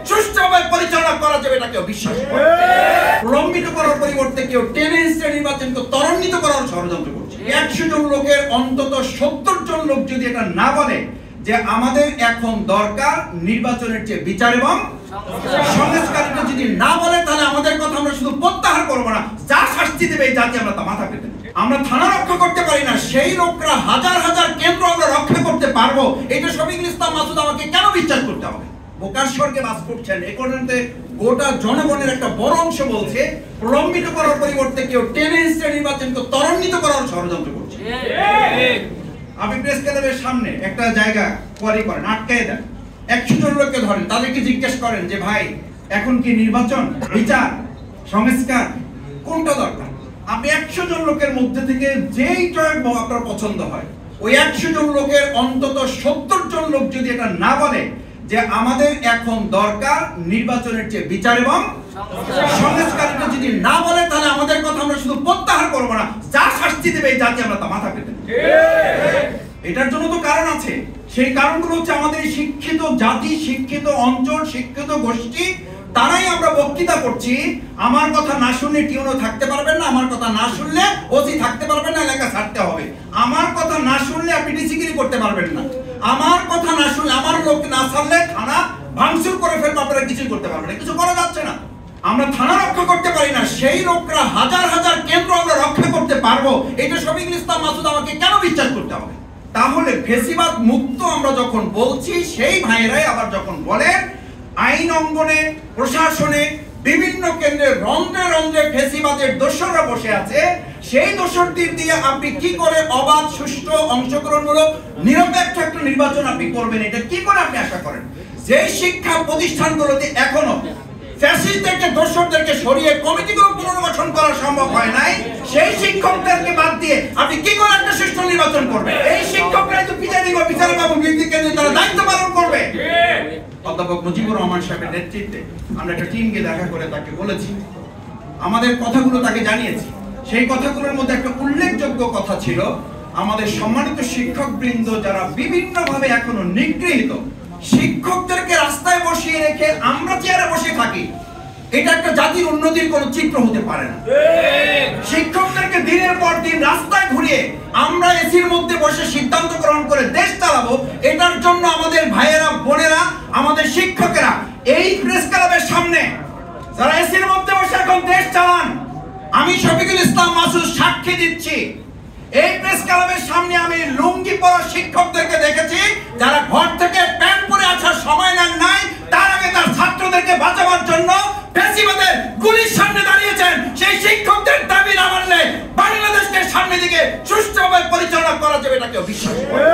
সুষ্ঠুভাবে পরিচালনা করা যাবে এটা কেউ বিশ্বাস করে। প্রলম্বিত করার পরিবর্তে কেউ টেনে হিস্ট্রি নির্বাচনকে ত্বরান্বিত করার ষড়যন্ত্র করছে। 100 জন লোকের অন্তত 70 জন লোক যদি এটা না বলে যে আমাদের এখন দরকার নির্বাচনের চেয়ে বিচার এবং সংস্কারটা যদি না বলে, তাহলে আমাদের কথা আমরা শুধু প্রত্যাহার করবো না, যা শাস্তি দেবে এই জাতি আমরা তা মাথা পেতে। আমরা থানা রক্ষা করতে পারি না, সেই লোকরা হাজার হাজার কেন্দ্র আমরা রক্ষা করতে পারবো, এটা শফিকুল ইসলাম মাসুদ আমাকে কেন বিশ্বাস করতে হবে? বোকার স্বর্গে বাস করছেন। এ পর্যন্ত গোটা জনগণের একটা বড় অংশ বলছে প্রলম্বিত করার পরিবর্তে কেউ টেনে হিস্ট্রি নির্বাচনকে ত্বরান্বিত করার ষড়যন্ত্র করছে। আপনি প্রেস ক্লাবের সামনে একটা জায়গা কোয়ারি করেন, আটকায় দেন, 100 জন লোককে ধরেন, তাদেরকে জিজ্ঞেস করেন যে ভাই এখন কি নির্বাচন, বিচার, সংস্কার কোনটা দরকার? আপনি 100 জন লোকের মধ্যে থেকে যেই চয়েস আপনার পছন্দ হয়, ওই 100 জন লোকের অন্তত 70 জন লোক যদি এটা না বলে যে আমাদের এখন দরকার নির্বাচনের চেয়ে বিচার এবং সংস্কারটা যদি না বলে, তাহলে আমাদের কথা আমরা শুধু প্রত্যাহার করবো না, যা শাস্তি দেবে এই জাতি আমরা তা মাথা পেতে। এটার জন্য তো কারণ আছে। সেই কারণগুলো হচ্ছে আমাদের শিক্ষিত জাতি, শিক্ষিত অঞ্চল, শিক্ষিত গোষ্ঠী, তারাই আমরা বক্তৃতা করছি। আমার কথা না শুনলে টিউনও থাকতে পারবেন না, আমার কথা না শুনলে ওসি থাকতে পারবেন না, এলাকা ছাড়তে হবে। আমার কথা না শুনলে আপনি ডিসিগিরি করতে পারবেন না, আমার কথা না শুনলে, আমার লোক না ছাড়লে থানা ভাঙচুর করে ফেলবে, আপনারা কিছুই করতে পারবেন না, কিছু করা যাচ্ছে না। আমরা থানা রক্ষা করতে পারি না, সেই লোকরা হাজার হাজার কেন্দ্র আমরা রক্ষা করতে পারবো, এটা শফিকুল ইসলাম মাসুদ আমাকে কেন বিশ্বাস করতে হবে? তাহলে ফেসিবাদ মুক্ত আমরা যখন বলছি, সেই ভাইয়েরাই আবার যখন বলেন আইন অঙ্গনে, প্রশাসনে, বিভিন্ন কেন্দ্রে রন্ধ্রে রন্ধ্রে ফেসিবাদের দোসররা বসে আছে, সেই দোসরদের দিয়ে আপনি কি করে অবাধ, সুষ্ঠু, অংশগ্রহণমূলক, নিরপেক্ষ একটা নির্বাচন আপনি করবেন? এটা কি করে আপনি আশা করেন? যে শিক্ষা প্রতিষ্ঠানগুলোতে এখনো ফ্যাসিস্টদেরকে, দোসরদেরকে সরিয়ে কমিটিগুলো পুনর্গঠন করা সম্ভব হয় নাই, সেই শিক্ষকদেরকে বাদ দিয়ে আপনি কি করে একটা সুষ্ঠু নির্বাচন করবেন? এই শিক্ষকরাই তো বিচারিক ও বিচারক এবং কেন্দ্রে তারা দায়িত্ব পালন করবে। অধ্যাপক মুজিবুর রহমান সাহেবের নেতৃত্বে আমরা একটা টিমকে দেখা করে তাকে বলেছি, আমাদের কথাগুলো তাকে জানিয়েছি। সেই কথাগুলোর মধ্যে একটা উল্লেখযোগ্য কথা ছিল, আমাদের সম্মানিত শিক্ষকবৃন্দ যারা বিভিন্নভাবে এখনো নিগৃহীত, শিক্ষকদেরকে রাস্তায় বসিয়ে রেখে আমরা চেয়ারে বসে থাকি, এটা একটা জাতির উন্নতির কোন চিত্র হতে পারে না। শিক্ষকদেরকে দিনের পর দিন রাস্তায় ঘুরিয়ে আমরা এসির মধ্যে বসে সিদ্ধান্ত গ্রহণ করে দেশ চালাবো, এটার জন্য আমাদের ভাইয়েরা, বোনেরা, আমাদের শিক্ষকেরা এই প্রেস ক্লাবের সামনে যারা এসির মধ্যে বসে এখন দেশ চালান, আমি শফিকুল ইসলাম মাসুদ সাক্ষী দিচ্ছি, এই প্রেস ক্লাবের সামনে আমি লুঙ্গি পরা শিক্ষকদেরকে দেখেছি যারা ঘর থেকে প্যান্ট পরে আসার সময় নেন নাই, তার আগে তার ছাত্রদেরকে বাঁচাবার জন্য ফ্যাসিবাদের গুলির সামনে দাঁড়িয়েছেন। সেই শিক্ষকদের দাবি না মানলে বাংলাদেশকে সামনের দিকে সুষ্ঠুভাবে পরিচালনা করা যাবে এটা কেউ বিশ্বাস করে।